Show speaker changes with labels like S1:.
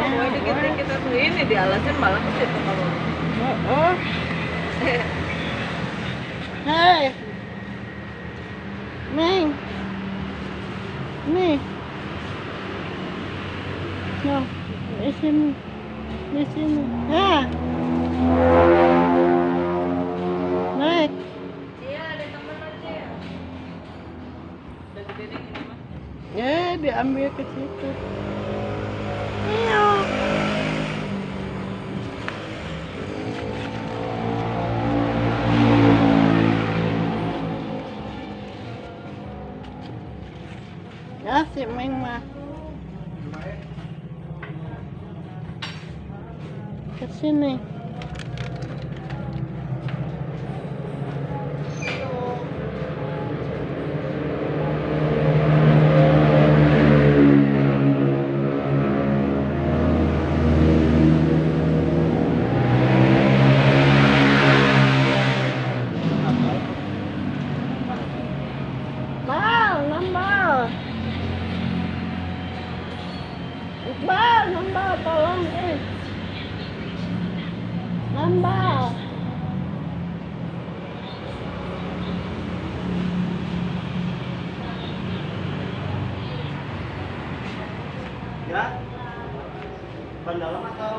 S1: Pokoknya dikit-dikit tuh ini dialasin malah ke situ kalau.
S2: Oh. Hei. Neng. Nih. No, di sini. Di sini. Ah. Naik.
S1: Iya, ada temen aja ya. Udah gede deh ini mah.
S2: Diambil ke situ. Iya. Ya si Meng mah ke sini. Bal, nambal. Iqbal, nambal tolong nambal.
S3: Ya, ban dalam atau